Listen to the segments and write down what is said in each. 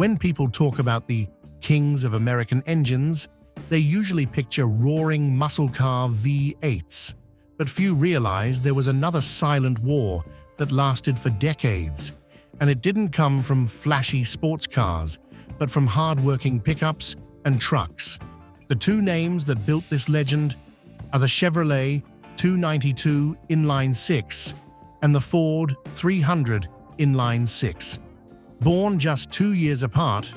When people talk about the kings of American engines, they usually picture roaring muscle car V8s. But few realize there was another silent war that lasted for decades, and it didn't come from flashy sports cars, but from hard-working pickups and trucks. The two names that built this legend are the Chevrolet 292 Inline 6 and the Ford 300 Inline 6. Born just 2 years apart,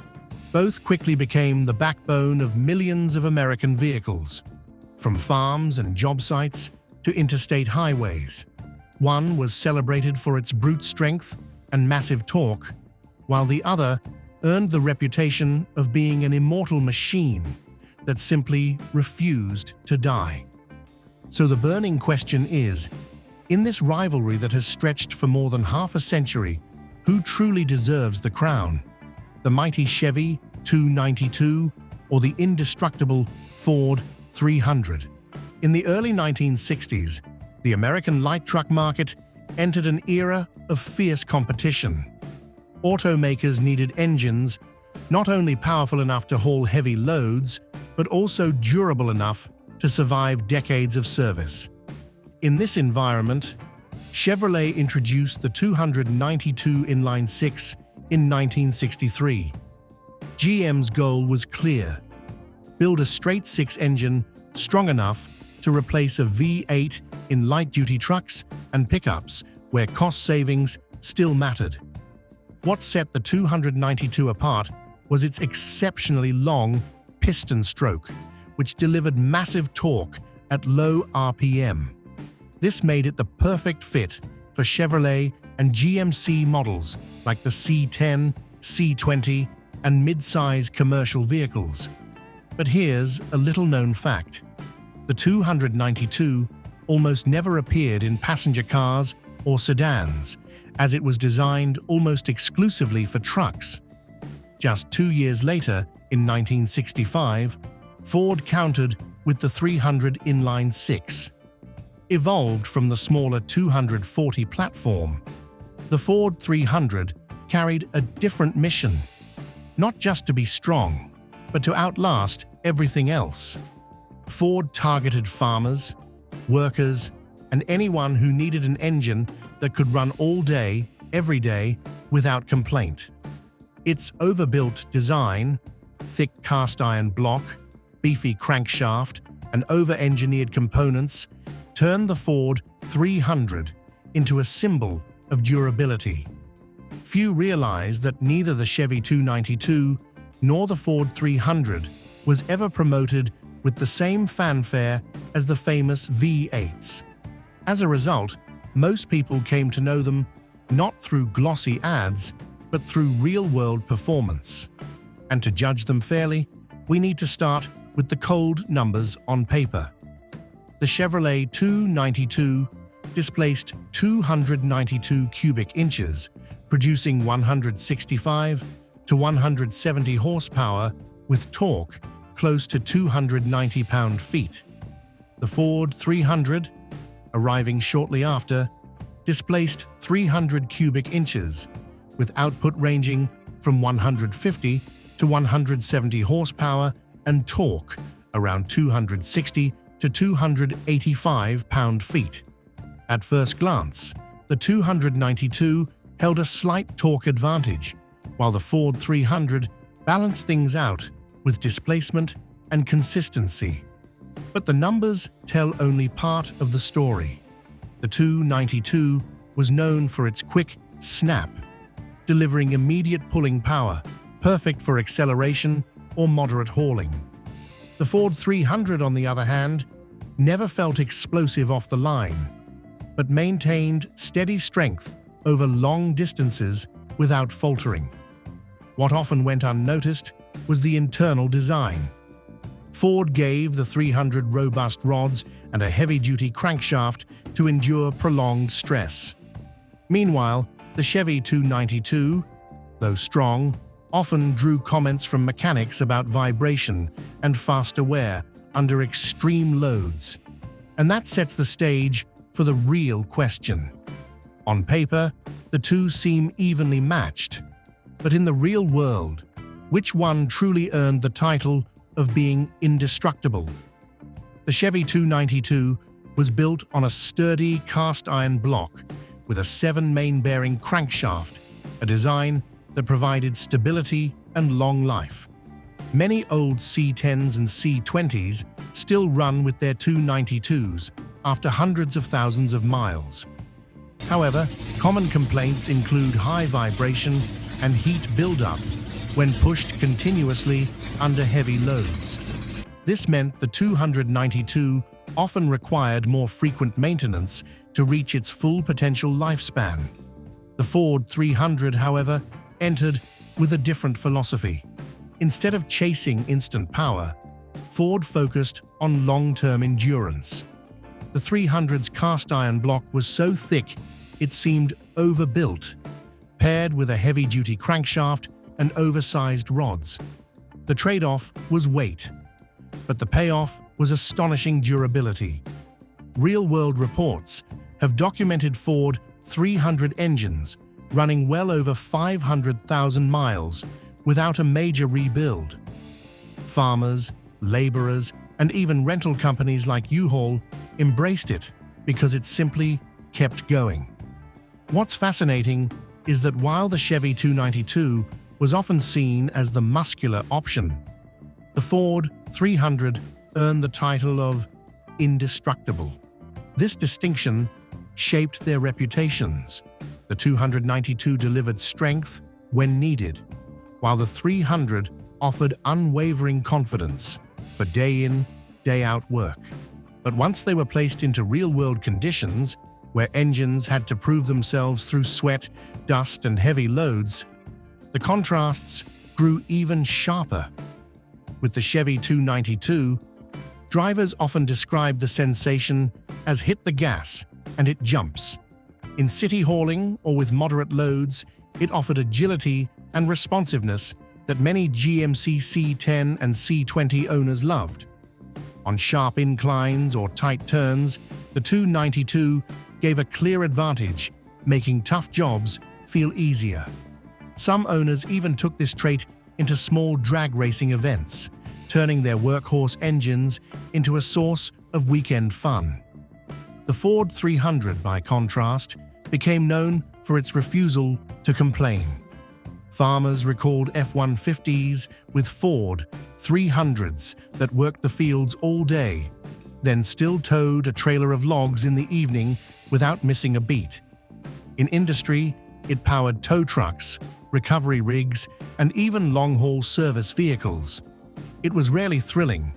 both quickly became the backbone of millions of American vehicles, from farms and job sites to interstate highways. One was celebrated for its brute strength and massive torque, while the other earned the reputation of being an immortal machine that simply refused to die. So the burning question is, in this rivalry that has stretched for more than half a century, who truly deserves the crown? The mighty Chevy 292 or the indestructible Ford 300? In the early 1960s, the American light truck market entered an era of fierce competition. Automakers needed engines not only powerful enough to haul heavy loads, but also durable enough to survive decades of service. In this environment, Chevrolet introduced the 292 Inline 6 in 1963. GM's goal was clear: build a straight six engine strong enough to replace a V8 in light-duty trucks and pickups where cost savings still mattered. What set the 292 apart was its exceptionally long piston stroke, which delivered massive torque at low RPM. This made it the perfect fit for Chevrolet and GMC models like the C10, C20, and mid-size commercial vehicles. But here's a little-known fact. The 292 almost never appeared in passenger cars or sedans, as it was designed almost exclusively for trucks. Just 2 years later, in 1965, Ford countered with the 300 Inline 6. Evolved from the smaller 240 platform, the Ford 300 carried a different mission: not just to be strong, but to outlast everything else. Ford targeted farmers, workers, and anyone who needed an engine that could run all day, every day, without complaint. Its overbuilt design, thick cast-iron block, beefy crankshaft, and over-engineered components turned the Ford 300 into a symbol of durability. Few realize that neither the Chevy 292 nor the Ford 300 was ever promoted with the same fanfare as the famous V8s. As a result, most people came to know them not through glossy ads, but through real-world performance. And to judge them fairly, we need to start with the cold numbers on paper. The Chevrolet 292 displaced 292 cubic inches, producing 165 to 170 horsepower with torque close to 290 pound-feet. The Ford 300, arriving shortly after, displaced 300 cubic inches, with output ranging from 150 to 170 horsepower and torque around 260 to 285 pound-feet. At first glance, the 292 held a slight torque advantage, while the Ford 300 balanced things out with displacement and consistency. But the numbers tell only part of the story. The 292 was known for its quick snap, delivering immediate pulling power, perfect for acceleration or moderate hauling. The Ford 300, on the other hand, never felt explosive off the line, but maintained steady strength over long distances without faltering. What often went unnoticed was the internal design. Ford gave the 300 robust rods and a heavy-duty crankshaft to endure prolonged stress. Meanwhile, the Chevy 292, though strong, often drew comments from mechanics about vibration and faster wear under extreme loads. And that sets the stage for the real question. On paper, the two seem evenly matched, but in the real world, which one truly earned the title of being indestructible? The Chevy 292 was built on a sturdy cast-iron block with a 7-main-bearing crankshaft, a design that provided stability and long life. Many old C10s and C20s still run with their 292s after hundreds of thousands of miles. However, common complaints include high vibration and heat buildup when pushed continuously under heavy loads. This meant the 292 often required more frequent maintenance to reach its full potential lifespan. The Ford 300, however, entered with a different philosophy. Instead of chasing instant power, Ford focused on long-term endurance. The 300's cast-iron block was so thick it seemed overbuilt, paired with a heavy-duty crankshaft and oversized rods. The trade-off was weight, but the payoff was astonishing durability. Real-world reports have documented Ford 300 engines running well over 500,000 miles without a major rebuild. Farmers, laborers, and even rental companies like U-Haul embraced it because it simply kept going. What's fascinating is that while the Chevy 292 was often seen as the muscular option, the Ford 300 earned the title of indestructible. This distinction shaped their reputations. The 292 delivered strength when needed, while the 300 offered unwavering confidence for day-in, day-out work. But once they were placed into real-world conditions, where engines had to prove themselves through sweat, dust, and heavy loads, the contrasts grew even sharper. With the Chevy 292, drivers often described the sensation as hit the gas and it jumps. In city hauling or with moderate loads, it offered agility and responsiveness that many GMC C10 and C20 owners loved. On sharp inclines or tight turns, the 292 gave a clear advantage, making tough jobs feel easier. Some owners even took this trait into small drag racing events, turning their workhorse engines into a source of weekend fun. The Ford 300, by contrast, became known for its refusal to complain. Farmers recalled F-150s with Ford 300s that worked the fields all day, then still towed a trailer of logs in the evening without missing a beat. In industry, it powered tow trucks, recovery rigs, and even long-haul service vehicles. It was rarely thrilling,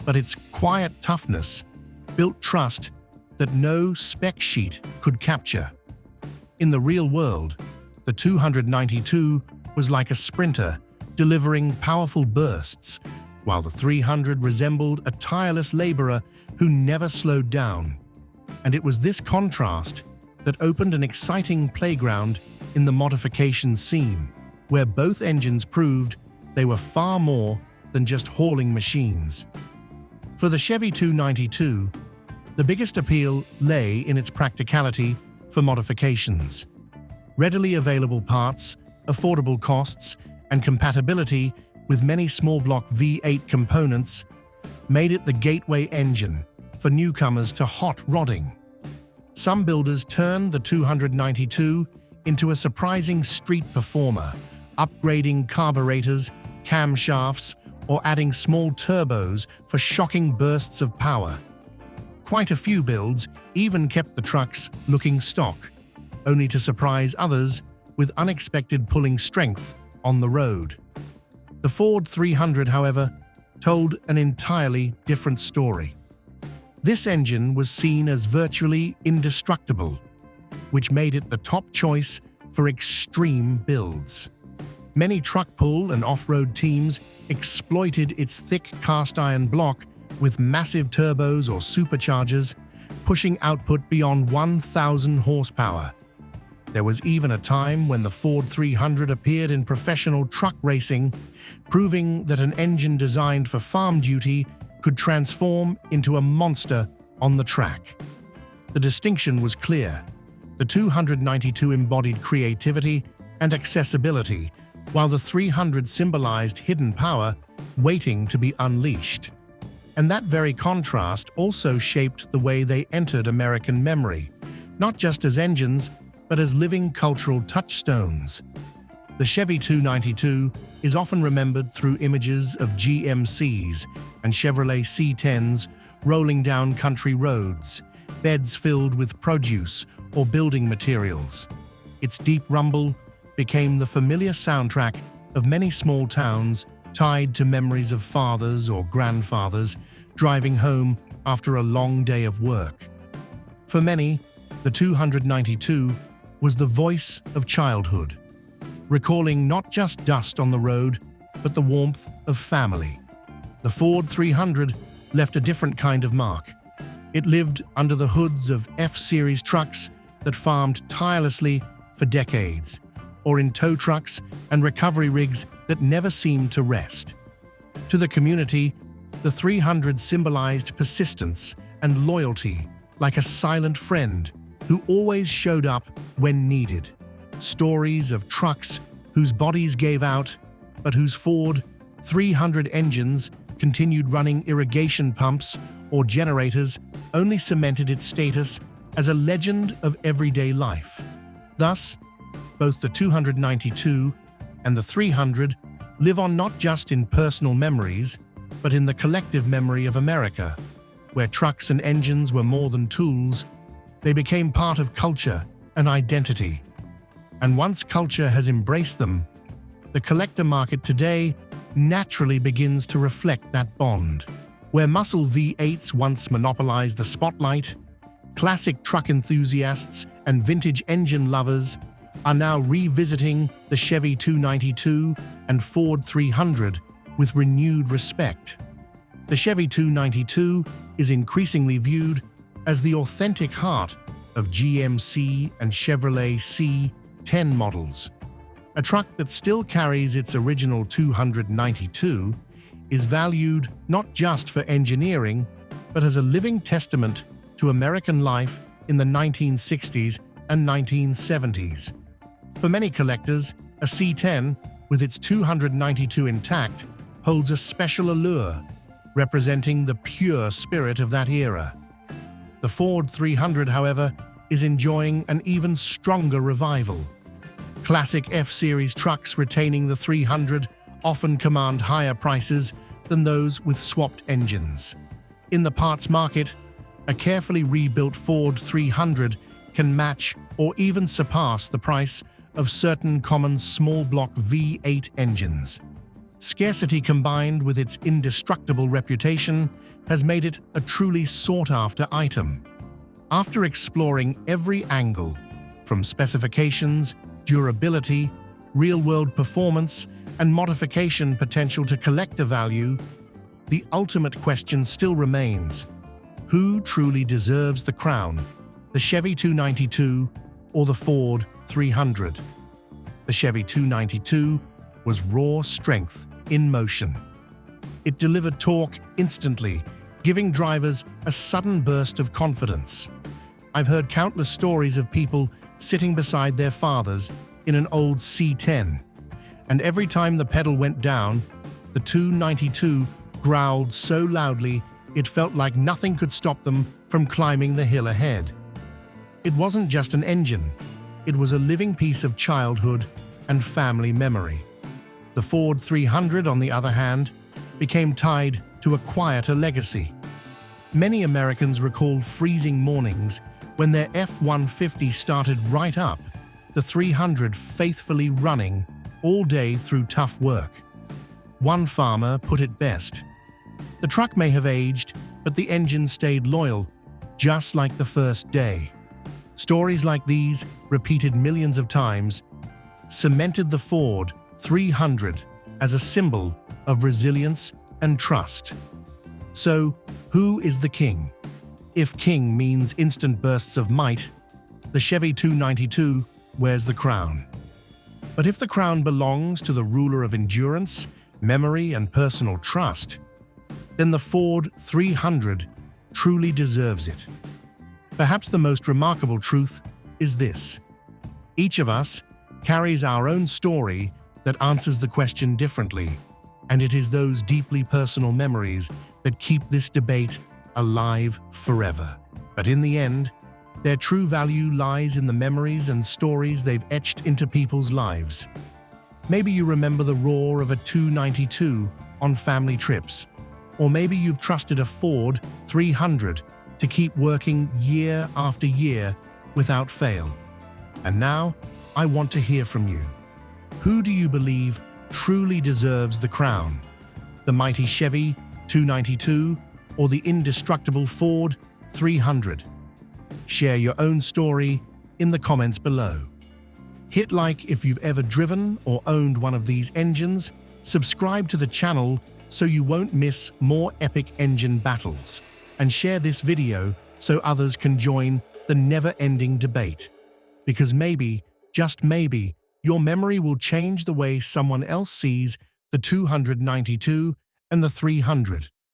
but its quiet toughness built trust that no spec sheet could capture. In the real world, the 292 was like a sprinter, delivering powerful bursts, while the 300 resembled a tireless laborer who never slowed down. And it was this contrast that opened an exciting playground in the modification scene, where both engines proved they were far more than just hauling machines. For the Chevy 292, the biggest appeal lay in its practicality for modifications. Readily available parts, affordable costs, and compatibility with many small-block V8 components made it the gateway engine for newcomers to hot rodding. Some builders turned the 292 into a surprising street performer, upgrading carburetors, camshafts, or adding small turbos for shocking bursts of power. Quite a few builds even kept the trucks looking stock, only to surprise others with unexpected pulling strength on the road. The Ford 300, however, told an entirely different story. This engine was seen as virtually indestructible, which made it the top choice for extreme builds. Many truck pull and off-road teams exploited its thick cast-iron block with massive turbos or superchargers, pushing output beyond 1,000 horsepower. There was even a time when the Ford 300 appeared in professional truck racing, proving that an engine designed for farm duty could transform into a monster on the track. The distinction was clear. The 292 embodied creativity and accessibility, while the 300 symbolized hidden power waiting to be unleashed. And that very contrast also shaped the way they entered American memory, not just as engines, but as living cultural touchstones. The Chevy 292 is often remembered through images of GMCs and Chevrolet C10s rolling down country roads, beds filled with produce or building materials. Its deep rumble became the familiar soundtrack of many small towns tied to memories of fathers or grandfathers driving home after a long day of work. For many, the 292 was the voice of childhood, recalling not just dust on the road, but the warmth of family. The Ford 300 left a different kind of mark. It lived under the hoods of F-Series trucks that farmed tirelessly for decades, or in tow trucks and recovery rigs that never seemed to rest. To the community, the 300 symbolized persistence and loyalty, like a silent friend who always showed up when needed. Stories of trucks whose bodies gave out, but whose Ford 300 engines continued running irrigation pumps or generators only cemented its status as a legend of everyday life. Thus, both the 292 and the 300 live on not just in personal memories, but in the collective memory of America, where trucks and engines were more than tools. They became part of culture and identity. And once culture has embraced them, the collector market today naturally begins to reflect that bond. Where muscle V8s once monopolized the spotlight, classic truck enthusiasts and vintage engine lovers are now revisiting the Chevy 292 and Ford 300 with renewed respect. The Chevy 292 is increasingly viewed as the authentic heart of GMC and Chevrolet C10 models. A truck that still carries its original 292 is valued not just for engineering, but as a living testament to American life in the 1960s and 1970s. For many collectors, a C10, with its 292 intact, holds a special allure, representing the pure spirit of that era. The Ford 300, however, is enjoying an even stronger revival. Classic F-Series trucks retaining the 300 often command higher prices than those with swapped engines. In the parts market, a carefully rebuilt Ford 300 can match or even surpass the price of certain common small-block V8 engines. Scarcity combined with its indestructible reputation has made it a truly sought-after item. After exploring every angle, from specifications, durability, real-world performance, and modification potential to collector value, the ultimate question still remains: who truly deserves the crown, the Chevy 292 or the Ford 300? The Chevy 292 was raw strength in motion. It delivered torque instantly, giving drivers a sudden burst of confidence. I've heard countless stories of people sitting beside their fathers in an old C10, and every time the pedal went down, the 292 growled so loudly it felt like nothing could stop them from climbing the hill ahead. It wasn't just an engine, it was a living piece of childhood and family memory. The Ford 300, on the other hand, became tied to a quieter legacy. Many Americans recall freezing mornings when their F-150 started right up, the 300 faithfully running all day through tough work. One farmer put it best: the truck may have aged, but the engine stayed loyal, just like the first day. Stories like these, repeated millions of times, cemented the Ford 300 as a symbol of resilience and trust. So, who is the king? If king means instant bursts of might, the Chevy 292 wears the crown. But if the crown belongs to the ruler of endurance, memory, and personal trust, then the Ford 300 truly deserves it. Perhaps the most remarkable truth is this: each of us carries our own story that answers the question differently, and it is those deeply personal memories that keep this debate alive forever. But in the end, their true value lies in the memories and stories they've etched into people's lives. Maybe you remember the roar of a 292 on family trips, or maybe you've trusted a Ford 300 to keep working year after year without fail. And now, I want to hear from you. Who do you believe truly deserves the crown? The mighty Chevy 292 or the indestructible Ford 300? Share your own story in the comments below. Hit like if you've ever driven or owned one of these engines, subscribe to the channel so you won't miss more epic engine battles, and share this video so others can join the never-ending debate. Because maybe, just maybe, your memory will change the way someone else sees the 292 and the 300.